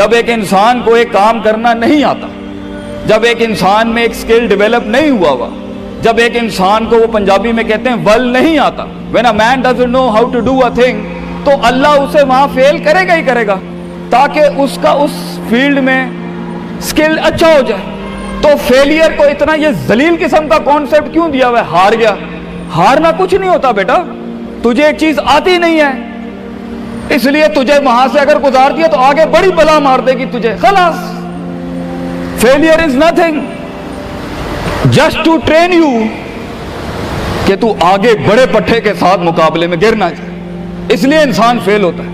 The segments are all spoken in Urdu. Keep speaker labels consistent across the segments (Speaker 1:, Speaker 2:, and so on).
Speaker 1: جب ایک انسان کو ایک کام کرنا نہیں آتا، جب ایک انسان میں ایک سکل ڈیولپ نہیں ہوا، جب ایک انسان کو، وہ پنجابی میں کہتے ہیں ول نہیں آتا، when a man doesn't know how to do a thing، تو اللہ اسے وہاں فیل کرے گا ہی کرے گا تاکہ اس کا اس فیلڈ میں سکل اچھا ہو جائے۔ تو فیلئر کو اتنا یہ ذلیل قسم کا کانسیپٹ کیوں دیا ہوا ہے؟ ہار گیا، ہارنا کچھ نہیں ہوتا بیٹا، تجھے ایک چیز آتی نہیں ہے اس لیے تجھے وہاں سے اگر گزار دیا تو آگے بڑی بلا مار دے گی تجھے، خلاص۔ Failure is nothing just to train you کہ تو آگے بڑے پٹھے کے ساتھ مقابلے میں گر نہ جائے، اس لیے انسان فیل ہوتا ہے۔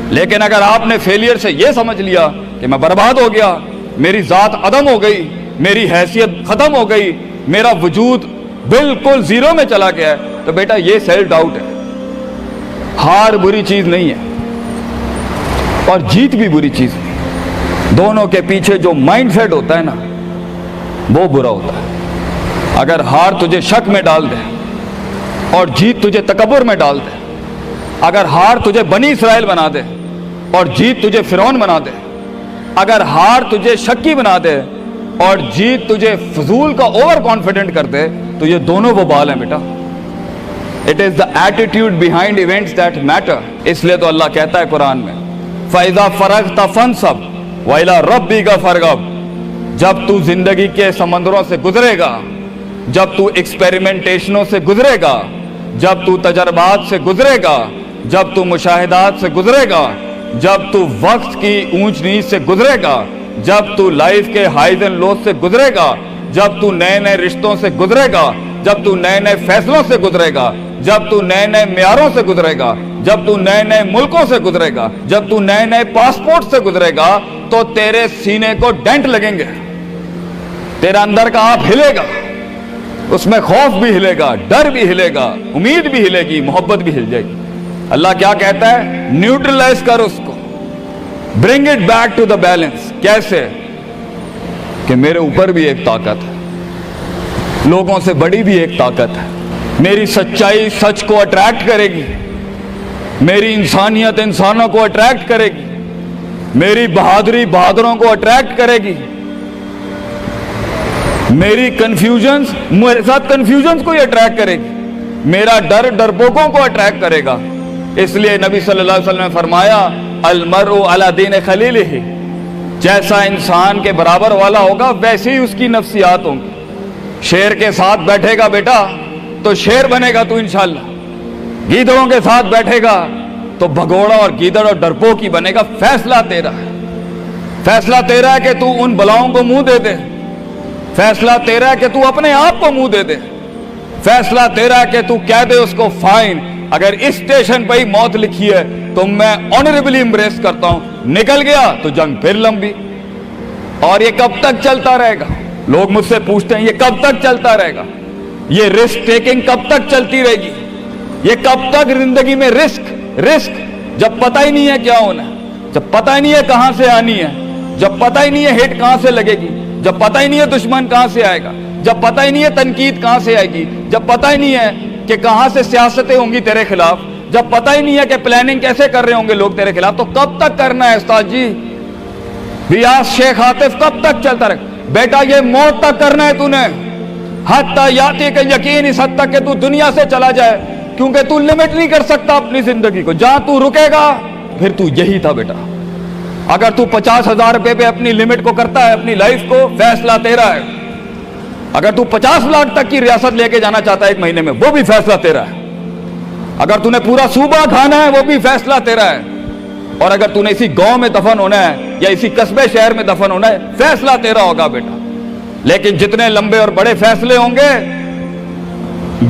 Speaker 1: لیکن اگر آپ نے فیلئر سے یہ سمجھ لیا کہ میں برباد ہو گیا، میری ذات عدم ہو گئی، میری حیثیت ختم ہو گئی، میرا وجود بالکل زیرو میں چلا گیا ہے، تو بیٹا یہ سیلف ڈاؤٹ ہے۔ ہار بری چیز نہیں ہے اور جیت بھی بری چیز نہیں، دونوں کے پیچھے جو مائنڈ سیٹ ہوتا ہے نا وہ برا ہوتا ہے۔ اگر ہار تجھے شک میں ڈال دے اور جیت تجھے تکبر میں ڈال دے، اگر ہار تجھے بنی اسرائیل بنا دے اور جیت تجھے فرعون بنا دے، اگر ہار تجھے شکی بنا دے اور جیت تجھے فضول کا اوور کانفیڈنٹ کر دے، تو یہ دونوں وبال ہیں بیٹا۔ It is the attitude behind events that matter۔ اس لیے تو اللہ کہتا ہے قرآن میں فَإِذَا فَرَغْتَ فَانْصَبْ وَإِلَىٰ رَبِّكَ فَارْغَب۔ جب تو زندگی کے سمندروں سے گزرے گا، جب تو ایکسپیریمنٹیشنوں سے گزرے گا، جب تو تجربات سے گزرے گا، جب تو مشاہدات سے گزرے گا، جب تو وقت کی اونچ نیچ سے گزرے گا، جب تو لائف کے ہائیز اینڈ لوز سے گزرے گا، جب تو نئے نئے رشتوں سے گزرے گا، جب تو نئے نئے فیصلوں سے گزرے گا، جب تو نئے نئے معیاروں سے گزرے گا، جب تو نئے نئے ملکوں سے گزرے گا، جب تو نئے نئے پاسپورٹ سے گزرے گا، تو تیرے سینے کو ڈینٹ لگیں گے، تیرا اندر کا آپ ہلے گا، اس میں خوف بھی ہلے گا، ڈر بھی ہلے گا، امید بھی ہلے گی، محبت بھی ہل جائے گی۔ اللہ کیا کہتا ہے؟ نیوٹرلائز کر اس کو، bring it back to the balance. کیسے؟ کہ میرے اوپر بھی ایک طاقت ہے، لوگوں سے بڑی بھی ایک طاقت ہے، میری سچائی سچ کو اٹریکٹ کرے گی، میری انسانیت انسانوں کو اٹریکٹ کرے گی، میری بہادری بہادروں کو اٹریکٹ کرے گی، میری کنفیوژنز میرے ساتھ کنفیوژنز کو ہی اٹریکٹ کرے گی، میرا ڈر ڈرپوکوں کو اٹریکٹ کرے گا۔ اس لیے نبی صلی اللہ علیہ وسلم نے فرمایا المرء علی دین خلیلہ، جیسا انسان کے برابر والا ہوگا ویسے ہی اس کی نفسیات ہوں گی۔ شیر کے ساتھ بیٹھے گا بیٹا تو شیر بنے گا تو انشاءاللہ، گیدڑوں کے ساتھ بیٹھے گا تو بھگوڑا اور گیدڑ اور ڈرپوک ہی بنے گا۔ فیصلہ تیرا ہے، فیصلہ تیرا ہے کہ تو ان بلاؤں کو منہ دے دے، فیصلہ تیرا ہے کہ تو اپنے آپ کو منہ دے دے، فیصلہ تیرا ہے کہ تو کہہ دے اس کو فائن، اگر اس اسٹیشن پہ ہی موت لکھی ہے تو میں آنریبلی امبریس کرتا ہوں، نکل گیا تو جنگ پھر لمبی۔ اور یہ کب تک چلتا رہے گا؟ لوگ مجھ سے پوچھتے ہیں یہ کب تک چلتا رہے گا؟ یہ رسک ٹیکنگ کب تک چلتی رہے گی؟ یہ کب تک زندگی میں رسک جب پتہ ہی نہیں ہے کیا ہونا ہے، جب پتہ ہی نہیں ہے کہاں سے آنی ہے، جب پتہ ہی نہیں ہے ہٹ کہاں سے لگے گی، جب پتہ ہی نہیں ہے دشمن کہاں سے آئے گا، جب پتہ ہی نہیں ہے تنقید کہاں سے آئے گی، جب پتہ ہی نہیں ہے کہ کہاں سے سیاستیں ہوں گی تیرے خلاف، جب پتہ ہی نہیں ہے کہ پلاننگ کیسے کر رہے ہوں گے لوگ تیرے خلاف، تو کب تک کرنا ہے استاد جی؟ ریاض شیخ عاطف کب تک چلتا رہے؟ بیٹا یہ موت تک کرنا ہے تو نے، حتی یاتی کا یقین، اس حد تک کہ تو دنیا سے چلا جائے، کیونکہ تو لمٹ نہیں کر سکتا اپنی زندگی کو، جہاں تو رکے گا پھر تو یہی تھا بیٹا۔ اگر تو 50,000 روپے پہ اپنی لمٹ کو کرتا ہے اپنی لائف کو، فیصلہ تیرا ہے۔ اگر تو 50 لاکھ تک کی ریاست لے کے جانا چاہتا ہے ایک مہینے میں، وہ بھی فیصلہ تیرا ہے۔ اگر تو نے پورا صوبہ کھانا ہے وہ بھی فیصلہ تیرا ہے۔ اور اگر تو نے اسی گاؤں میں دفن ہونا ہے یا اسی قصبے شہر میں دفن ہونا ہے، فیصلہ تیرا ہوگا بیٹا۔ لیکن جتنے لمبے اور بڑے فیصلے ہوں گے،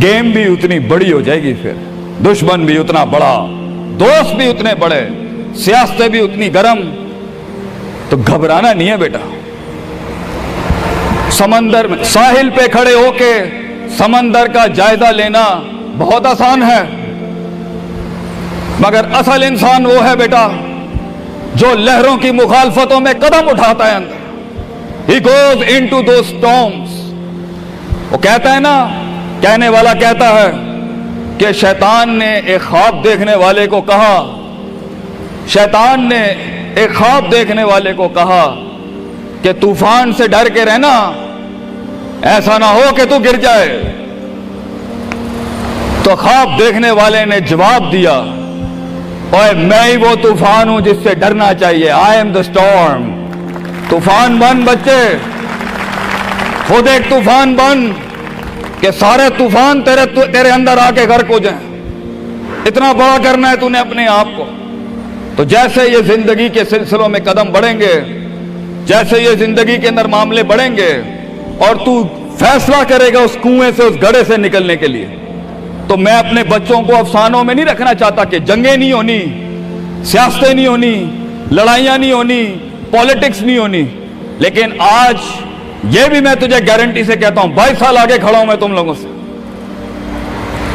Speaker 1: گیم بھی اتنی بڑی ہو جائے گی، پھر دشمن بھی اتنا بڑا، دوست بھی اتنے بڑے، سیاستیں بھی اتنی گرم۔ تو گھبرانا نہیں ہے بیٹا۔ سمندر میں ساحل پہ کھڑے ہو کے سمندر کا جائزہ لینا بہت آسان ہے، مگر اصل انسان وہ ہے بیٹا جو لہروں کی مخالفتوں میں قدم اٹھاتا ہے اندر۔ He goes into those storms۔ وہ کہتا ہے نا، کہنے والا کہتا ہے کہ شیطان نے ایک خواب دیکھنے والے کو کہا، شیطان نے ایک خواب دیکھنے والے کو کہا کہ طوفان سے ڈر کے رہنا، ایسا نہ ہو کہ تو گر جائے. تو خواب دیکھنے والے نے جواب دیا، اوے میں ہی وہ طوفان ہوں جس سے ڈرنا چاہیے. I am the storm. طوفان بن بچے، خود ایک طوفان بن کہ سارے طوفان تیرے اندر آ کے غرق ہو جائیں. اتنا بڑا کرنا ہے تو نے اپنے آپ کو. تو جیسے یہ زندگی کے سلسلوں میں قدم بڑھیں گے، جیسے یہ زندگی کے اندر معاملے بڑھیں گے اور تو فیصلہ کرے گا اس کنویں سے، اس گڑھے سے نکلنے کے لیے، تو میں اپنے بچوں کو افسانوں میں نہیں رکھنا چاہتا کہ جنگیں نہیں ہونی، سیاستیں نہیں ہونی، لڑائیاں نہیں ہونی، پالیٹکس نہیں ہونی. لیکن آج یہ بھی میں تجھے گارنٹی سے کہتا ہوں، 22 سال آگے کھڑا ہوں میں تم لوگوں سے.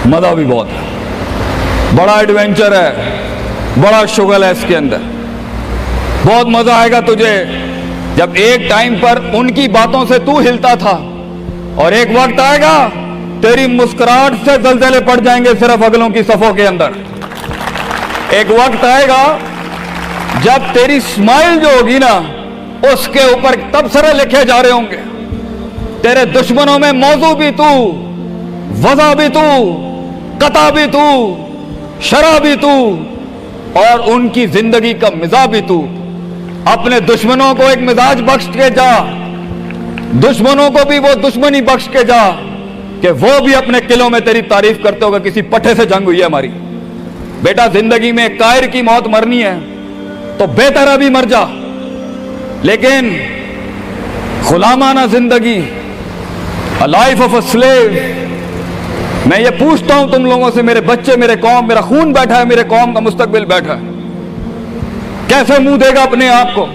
Speaker 1: مزہ بھی بہت ہے، بڑا ایڈونچر ہے، بڑا شغل ہے اس کے اندر. بہت مزہ آئے گا تجھے جب ایک ٹائم پر ان کی باتوں سے تو ہلتا تھا، اور ایک وقت آئے گا تیری مسکراہٹ سے زلزلے پڑ جائیں گے صرف اگلوں کی صفوں کے اندر. ایک وقت آئے گا جب تیری اسمائل جو ہوگی نا، اس کے اوپر تبصرے لکھے جا رہے ہوں گے. تیرے دشمنوں میں موضوع بھی تو، وضع بھی تو، قطع بھی تو، شرح بھی تو، اور ان کی زندگی کا مزاج بھی تو. اپنے دشمنوں کو ایک مزاج بخش کے جا، دشمنوں کو بھی وہ دشمنی بخش کے جا کہ وہ بھی اپنے قلعوں میں تیری تعریف کرتے ہوگا کسی پٹھے سے جنگ ہوئی ہے ہماری. بیٹا زندگی میں کائر کی موت مرنی ہے تو بہتر ابھی مر جا، لیکن غلامانہ زندگی، a life of a slave. میں یہ پوچھتا ہوں تم لوگوں سے، میرے بچے، میرے قوم، میرا خون بیٹھا ہے، میرے قوم کا مستقبل بیٹھا ہے، کیسے منہ دے گا اپنے آپ کو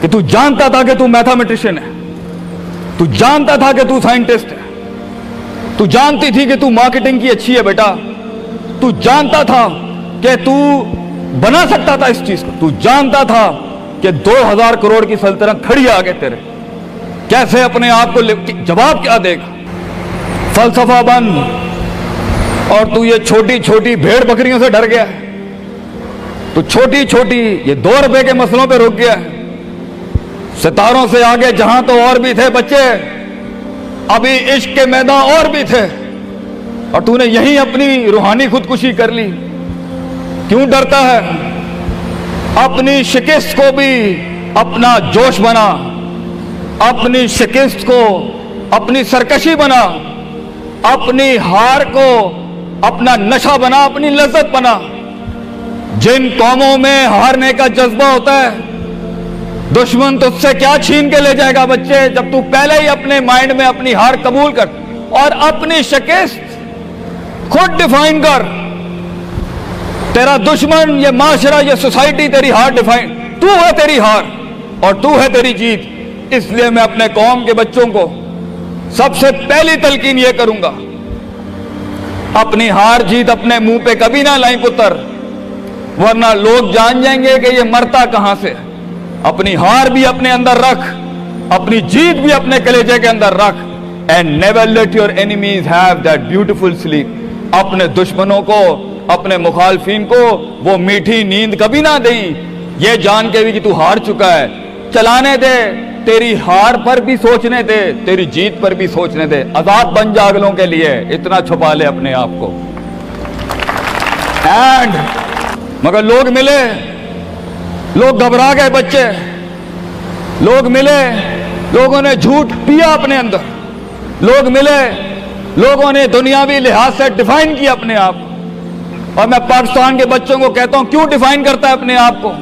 Speaker 1: کہ تو جانتا تھا کہ تو میتھمیٹیشین ہے، تو جانتا تھا کہ تو سائنٹسٹ ہے، تو جانتی تھی کہ تو مارکیٹنگ کی اچھی ہے بیٹا، تو جانتا تھا کہ تو بنا سکتا تھا اس چیز کو، تو جانتا تھا کہ 2000 کروڑ کی سلطنت کھڑی ہے آگے تیرے، کیسے اپنے آپ کو جواب کیا دے گا؟ فلسفہ بن، اور تو یہ چھوٹی چھوٹی بھیڑ بکریوں سے ڈر گیا ہے، تو چھوٹی چھوٹی یہ 2 روپے کے مسئلوں پہ رک گیا ہے. ستاروں سے آگے جہاں تو اور بھی تھے بچے، ابھی عشق کے میدان اور بھی تھے، اور تو نے یہیں اپنی روحانی خودکشی کر لی. کیوں ڈرتا ہے؟ اپنی شکست کو بھی اپنا جوش بنا، اپنی شکست کو اپنی سرکشی بنا، اپنی ہار کو اپنا نشہ بنا، اپنی لذت بنا. جن قوموں میں ہارنے کا جذبہ ہوتا ہے، دشمن تجھ سے کیا چھین کے لے جائے گا بچے، جب تو پہلے ہی اپنے مائنڈ میں اپنی ہار قبول کر اور اپنی شکست خود ڈیفائن کر. تیرا دشمن، یہ معاشرہ، یہ سوسائٹی تیری ہار ڈیفائن، تو ہے تیری ہار اور تو ہے تیری جیت. اس لیے میں اپنے قوم کے بچوں کو سب سے پہلی تلقین یہ کروں گا، اپنی ہار جیت اپنے منہ پہ کبھی نہ لائیں پتر، ورنہ لوگ جان جائیں گے کہ یہ مرتا کہاں سے. اپنی ہار بھی اپنے اندر رکھ، اپنی جیت بھی اپنے کلیجے کے اندر رکھ. and never let your enemies have that beautiful sleep. اپنے دشمنوں کو، اپنے مخالفین کو وہ میٹھی نیند کبھی نہ دیں، یہ جان کے بھی کہ تو ہار چکا ہے. چلانے دے، تیری ہار پر بھی سوچنے دے، تیری جیت پر بھی سوچنے دے. آزاد بن جا اگلوں کے لیے، اتنا چھپا لے اپنے آپ کو. اینڈ مگر لوگ ملے، لوگ گھبرا گئے بچے، لوگ ملے، لوگوں نے جھوٹ پیا اپنے اندر، لوگ ملے، لوگوں نے دنیاوی لحاظ سے ڈیفائن کیا اپنے آپ کو. اور میں پاکستان کے بچوں کو کہتا ہوں، کیوں ڈیفائن کرتا ہے اپنے آپ کو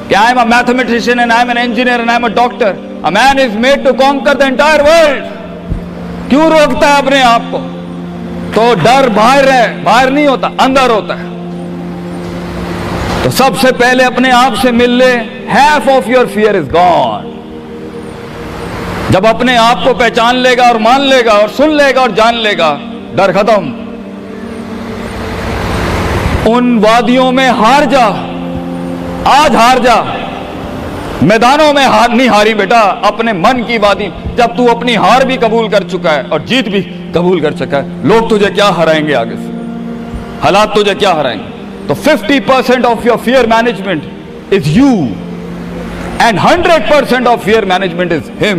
Speaker 1: کہ I am a mathematician and I am an engineer and I am a doctor. A man is made to conquer the entire world. کیوں روکتا ہے اپنے آپ کو؟ تو ڈر باہر ہے، باہر نہیں ہوتا، اندر ہوتا ہے. تو سب سے پہلے اپنے آپ سے مل لے. half of your fear is gone. جب اپنے آپ کو پہچان لے گا اور مان لے گا اور سن لے گا اور جان لے گا، ڈر ختم. ان وادیوں میں ہار جا، آج ہار جا، میدانوں میں ہار نہیں ہاری بیٹا، اپنے من کی وادی. جب تو اپنی ہار بھی قبول کر چکا ہے اور جیت بھی قبول کر چکا ہے، لوگ تجھے کیا ہرائیں گے آگے سے، حالات تجھے کیا ہرائیں گے. تو 50% of your fear management is you, and 100% of fear management is him.